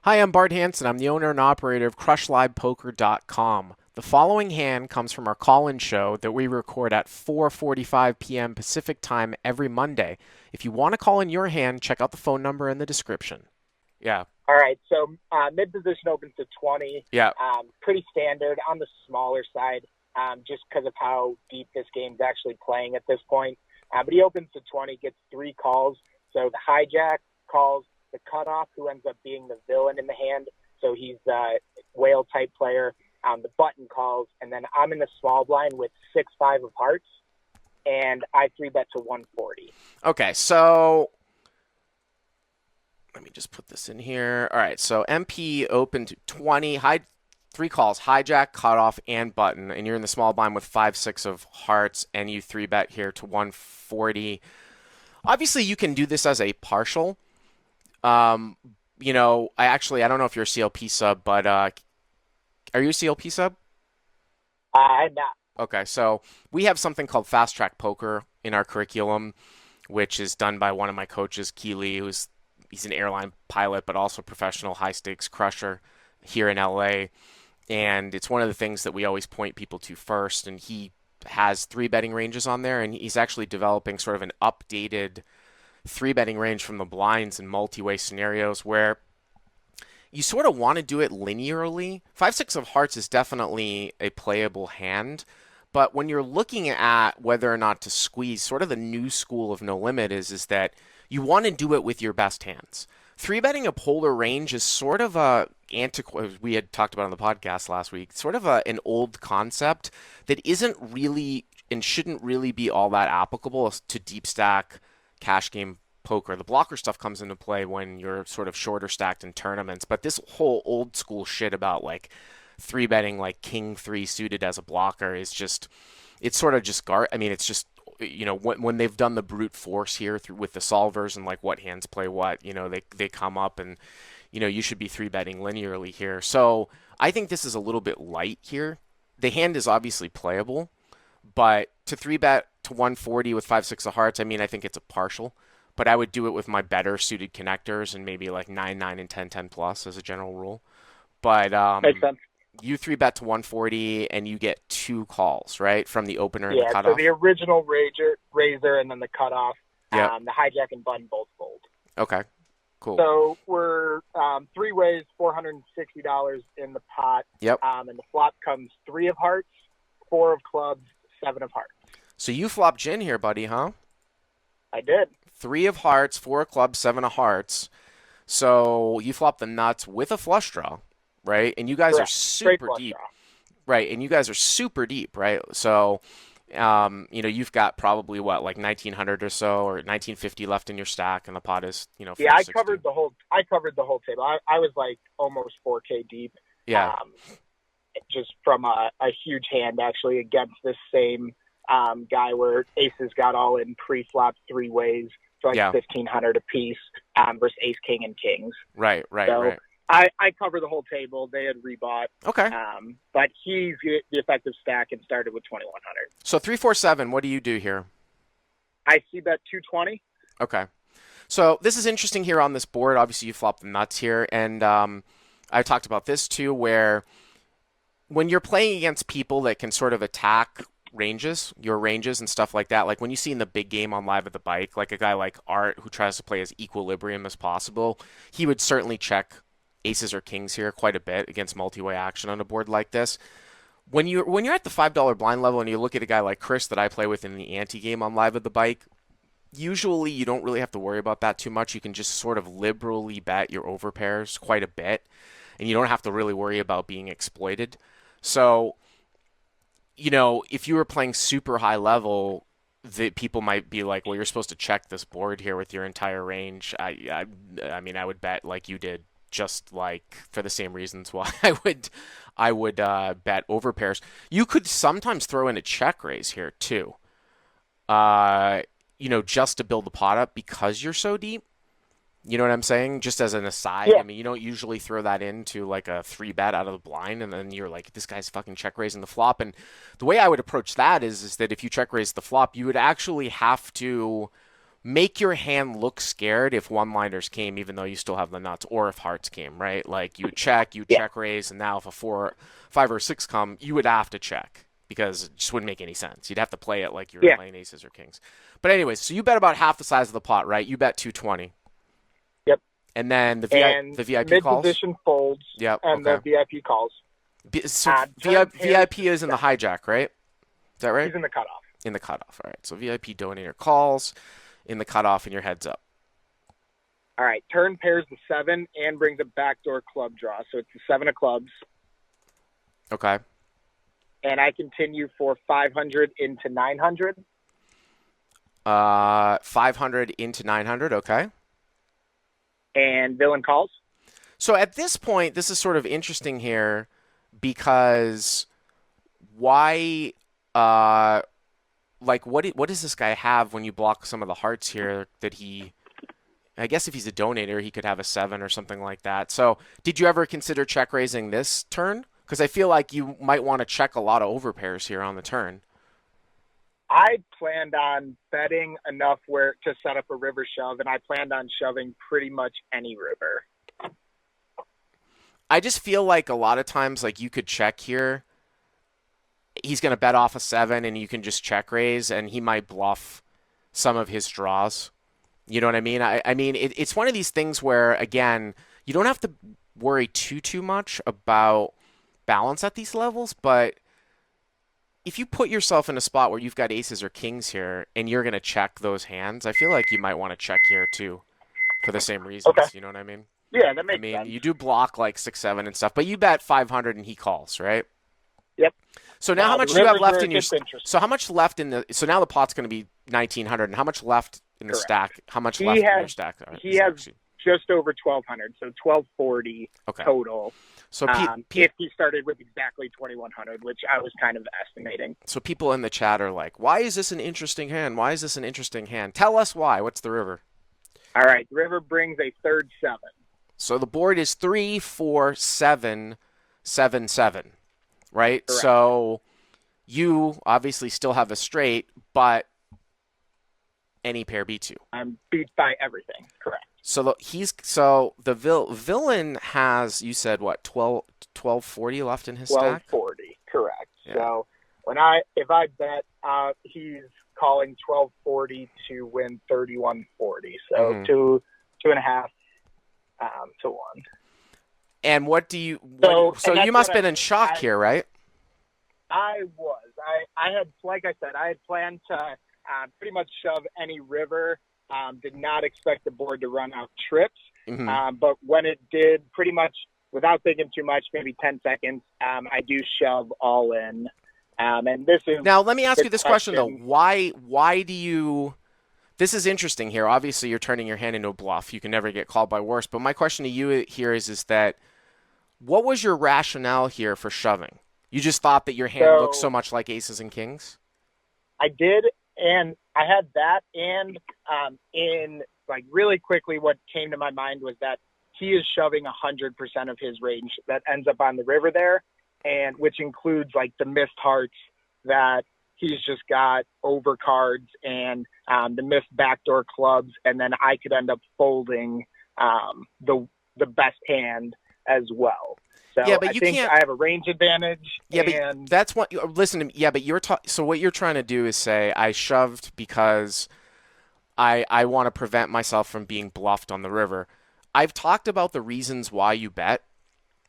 Hi, I'm Bart Hanson. I'm the owner and operator of CrushLivePoker.com. The following hand comes from our call-in show that we record at 4:45 p.m. Pacific Time every Monday. If you want to call in your hand, check out the phone number in the description. Yeah, All right, so mid position opens to 20. yeah. Pretty standard on the smaller side, just because of how deep this game's actually playing at this point. But he opens to 20, gets 3 calls. So the hijack calls, the cutoff, who ends up being the villain in the hand. So he's a whale type player. The button calls, and then I'm in the small blind with 6-5 of hearts, and I 3-bet to 140. Okay, so let me just put this in here. All right, so MP opened to 20, 3 calls, hijack, cutoff, and button, and you're in the small blind with 5-6 of hearts, and you 3-bet here to 140. Obviously, you can do this as a partial. I don't know if you're a CLP sub, but are you a CLP sub? I'm not. Okay, so we have something called Fast Track Poker in our curriculum, which is done by one of my coaches, Keely, he's an airline pilot, but also a professional high stakes crusher here in LA. And it's one of the things that we always point people to first. And he has 3 betting ranges on there, and he's actually developing sort of an updated 3 betting range from the blinds in multi-way scenarios where you sort of want to do it linearly. 5-6 of hearts is definitely a playable hand, but when you're looking at whether or not to squeeze, sort of the new school of no limit is that you want to do it with your best hands. 3-betting a polar range is sort of a antiquated, we had talked about on the podcast last week, sort of an old concept that isn't really and shouldn't really be all that applicable to deep stack cash game poker. The blocker stuff comes into play when you're sort of shorter stacked in tournaments, but this whole old school shit about like 3-betting like king 3 suited as a blocker is just, it's sort of just it's just, when they've done the brute force here through with the solvers and like what hands play what, they come up and you should be 3-betting linearly here. So I think this is a little bit light here. The hand is obviously playable, but to 3-bet to 140 with 5-6 of hearts, I think it's a partial, but I would do it with my better suited connectors and maybe like 9-9 and 10-10 plus as a general rule. But Makes sense. you 3-bet to 140 and you get 2 calls, right, from the opener and the Yeah, so cutoff. the original razor and then the cutoff, Yeah. the hijack and button both fold. Okay. Cool. So we're 3 ways, $460 in the pot. Yep. And the flop comes 3 of hearts, 4 of clubs, 7 of hearts. So you flopped gin here, buddy, huh? I did. 3 of hearts, 4 of clubs, 7 of hearts. So you flopped the nuts with a flush draw, right? And you guys Correct. are Straight super flush deep. draw. Right, and you guys are super deep, right? So, you've got probably what, like 1900 or so, or 1950 left in your stack, and the pot is, Yeah, I 460. covered the whole table. I was like almost 4K deep. Yeah. Just from a huge hand actually against this same guy where aces got all in pre-flop 3 ways for like 1,500 apiece versus ace king and kings. Right. So Right. I covered the whole table. They had rebought. Okay. But he's the effective stack and started with 2,100. So 347, what do you do here? I see bet 220. Okay. So this is interesting here on this board. Obviously, you flop the nuts here, and I talked about this too, where when you're playing against people that can sort of attack your ranges and stuff like that, like when you see in the big game on Live at the Bike, like a guy like Art who tries to play as equilibrium as possible, he would certainly check aces or kings here quite a bit against multi-way action on a board like this. When you're at the $5 blind level and you look at a guy like Chris that I play with in the ante game on Live at the Bike, usually you don't really have to worry about that too much. You can just sort of liberally bet your overpairs quite a bit, and you don't have to really worry about being exploited. So, if you were playing super high level, that people might be like, well, you're supposed to check this board here with your entire range. I would bet like you did, just like for the same reasons why I would bet overpairs. You could sometimes throw in a check raise here too. Just to build the pot up because you're so deep. You know what I'm saying? Just as an aside, Yeah. you don't usually throw that into like a 3-bet out of the blind, and then you're like, this guy's fucking check raising the flop. And the way I would approach that is that if you check raise the flop, you would actually have to make your hand look scared if one-liners came, even though you still have the nuts, or if hearts came, right? Like you Yeah. check raise, and now if a four, five, or six come, you would have to check because it just wouldn't make any sense. You'd have to play it like you were Yeah. playing aces or kings. But anyways, so you bet about half the size of the pot, right? You bet 220, Yep. and then And the VIP mid calls. position folds, Yep. and the Okay. VIP calls. So Turn pairs VIP is in the hijack, right? Is that right? he's in the cutoff. In the cutoff. All right. So VIP donator calls in the cutoff, and your heads up. All right. Turn pairs the 7 and brings a backdoor club draw. So it's the 7 of clubs. Okay. And I continue for 500 into 900. 500 into 900. Okay. And villain calls. So at this point, this is sort of interesting here because why, like, what does this guy have when you block some of the hearts here that he, I guess if he's a donator, he could have a 7 or something like that. So did you ever consider check raising this turn? Because I feel like you might want to check a lot of overpairs here on the turn. I planned on betting enough where to set up a river shove, and I planned on shoving pretty much any river. I just feel like a lot of times, like you could check here. He's going to bet off a 7, and you can just check raise, and he might bluff some of his draws. You know what I mean? I mean, it's one of these things where, again, you don't have to worry too much about balance at these levels, but if you put yourself in a spot where you've got aces or kings here, and you're going to check those hands, I feel like you might want to check here too, for the same reasons. Okay. You know what I mean? Yeah, that I makes mean, sense. you do block like 6, 7 and stuff, but you bet 500 and he calls, right? Yep. So now, how much do you have left in your? So how much left in the? So now the pot's going to be 1900, and how much left in the Correct. stack? How much He left in has- your stack? He has just over 1,200, so 1,240 Okay. total. So if he started with exactly 2,100, which I was kind of estimating. so people in the chat are like, "Why is this an interesting hand? Why is this an interesting hand? Tell us why. What's the river?" All right, the river brings a third 7. So the board is 3, 4, 7, 7, 7, right? Correct. So you obviously still have a straight, but any pair beats you. I'm beat by everything. Correct. So the villain has, you said what, 1240 left in his stack? 1240. Correct. Yeah. So if I bet, he's calling 1240 to win 3140. So Mhm. two and a half to 1. And what do you? So- So and you that's must what have been in shock I- here, right? I was. I had, like I said, I had planned to pretty much shove any river. Did not expect the board to run out trips. Mhm. But when it did, pretty much without thinking too much, maybe 10 seconds, I do shove all in. And this is Now let me ask the you this question though: question. Why do you? This is interesting here. Obviously, you're turning your hand into a bluff. You can never get called by worse. But my question to you here is that what was your rationale here for shoving? You just thought that your hand looked so much like aces and kings? I did, and I had that, and in like really quickly, what came to my mind was that he is shoving 100% of his range that ends up on the river there, and which includes like the missed hearts that he's just got over cards and the missed backdoor clubs, and then I could end up folding the best hand as well. So Yeah, but I you think can't- I have a range advantage. Yeah, and but that's what. Listen to me. Yeah, but so what you're trying to do is say I shoved because I want to prevent myself from being bluffed on the river. I've talked about the reasons why you bet,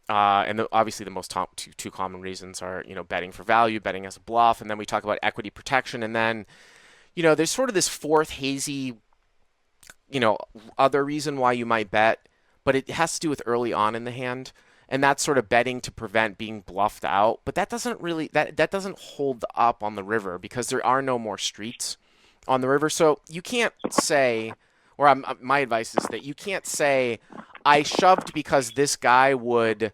and obviously the most two common reasons are betting for value, betting as a bluff, and then we talk about equity protection, and then there's sort of this fourth hazy other reason why you might bet, but it has to do with early on in the hand. And that's sort of betting to prevent being bluffed out. But that doesn't really that doesn't hold up on the river because there are no more streets on the river. So you can't say, or my advice is that you can't say, I shoved because this guy would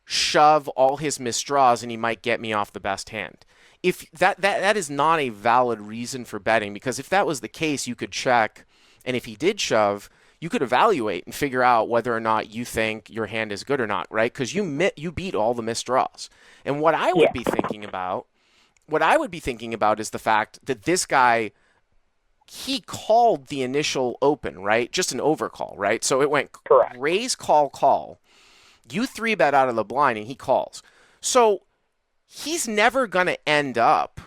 shove all his misdraws and he might get me off the best hand. If that is not a valid reason for betting, because if that was the case, you could check, and if he did shove, you could evaluate and figure out whether or not you think your hand is good or not, right? Because you beat all the missed draws. And what I would be thinking about, is the fact that this guy he called the initial open, right? Just an overcall, right? So it went Correct. raise, call, call. You three bet out of the blind, and he calls. So he's never going to end up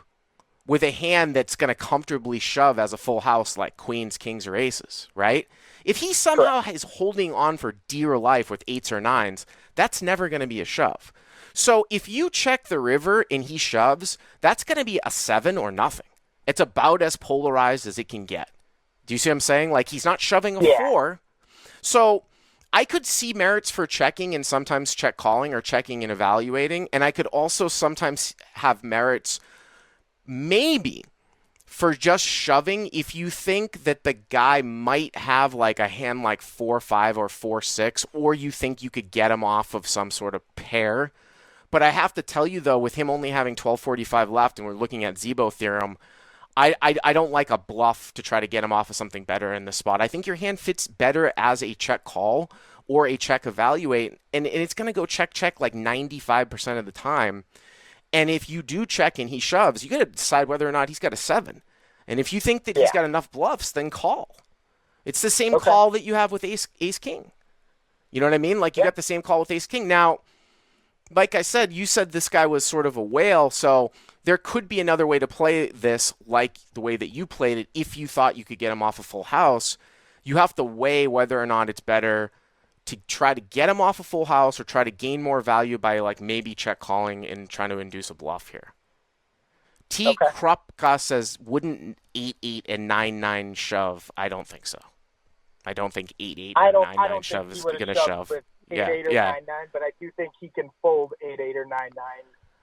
with a hand that's going to comfortably shove as a full house like queens, kings, or aces, right? If he somehow Correct. is holding on for dear life with eights or nines, that's never going to be a shove. So if you check the river and he shoves, that's going to be a 7 or nothing. It's about as polarized as it can get. Do you see what I'm saying? Like, he's not shoving a Yeah. 4. So I could see merits for checking and sometimes check calling or checking and evaluating. And I could also sometimes have merits maybe for just shoving if you think that the guy might have like a hand like 4-5 or 4-6, or you think you could get him off of some sort of pair. But I have to tell you, though, with him only having 1245 left and we're looking at Zebo theorem, I don't like a bluff to try to get him off of something better in the spot. I think your hand fits better as a check call or a check evaluate, and it's going to go check check like 95% of the time. And if you do check and he shoves, you got to decide whether or not he's got a 7. And if you think that he's Yeah. got enough bluffs, then call. It's the same Okay. call that you have with ace king. You know what I mean? Like, you Yeah. got the same call with ace king. Now, like I said, you said this guy was sort of a whale, so there could be another way to play this, like the way that you played it. If you thought you could get him off a full house, you have to weigh whether or not it's better to try to get him off a full house or try to gain more value by like maybe check calling and trying to induce a bluff here. T. Okay. Krupka says, wouldn't 8-8 and 9-9 shove? I don't think so. I don't think 8-8 I or don't. 9-9 I don't shove think he is would going have to shoved shove. with 8-8 Yeah, or yeah. 9-9, but I do think he can fold 8-8 or 9-9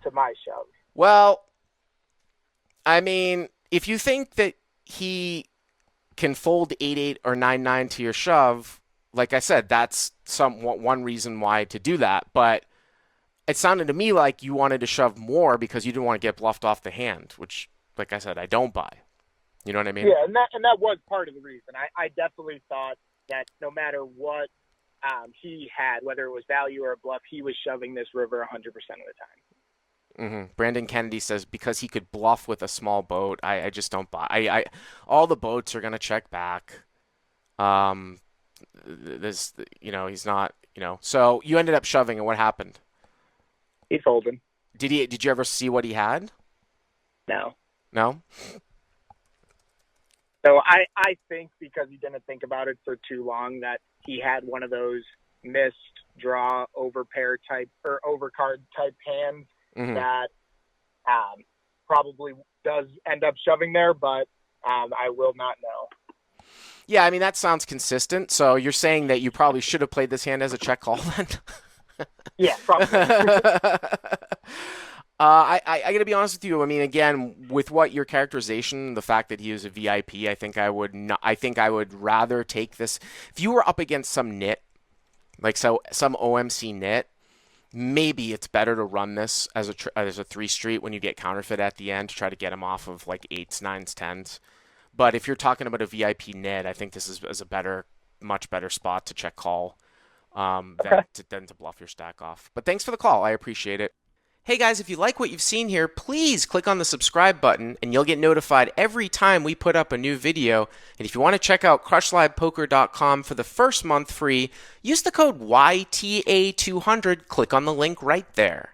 to my shove. Well, I mean, if you think that he can fold 8-8 or 9-9 to your shove, like I said, that's one reason why to do that. But it sounded to me like you wanted to shove more because you didn't want to get bluffed off the hand, which, like I said, I don't buy. You know what I mean? Yeah, and that was part of the reason. I definitely thought that no matter what he had, whether it was value or a bluff, he was shoving this river 100% of the time. Brandon Kennedy says because he could bluff with a small boat. I just don't buy. All the boats are gonna check back. Um, this, he's not. So you ended up shoving, and what happened? He folded. Did you ever see what he had? No. No. So I think because he didn't think about it for too long that he had one of those missed draw overpair type or overcard type hands that probably does end up shoving there, but I will not know. Yeah, I mean that sounds consistent. So you're saying that you probably should have played this hand as a check call then? Yeah, probably. I got to be honest with you. I mean, again, with what your characterization, the fact that he was a VIP, I think I would not. I think I would rather take this if you were up against some nit, like some OMC nit. Maybe it's better to run this as a 3 street when you get counterfeit at the end to try to get him off of like 8s, 9s, 10s. But if you're talking about a VIP nit, I think this is a much better spot to check call than to bluff your stack off. But thanks for the call. I appreciate it. Hey guys, if you like what you've seen here, please click on the subscribe button and you'll get notified every time we put up a new video. And if you want to check out crushlivepoker.com for the first month free, use the code YTA200. Click on the link right there.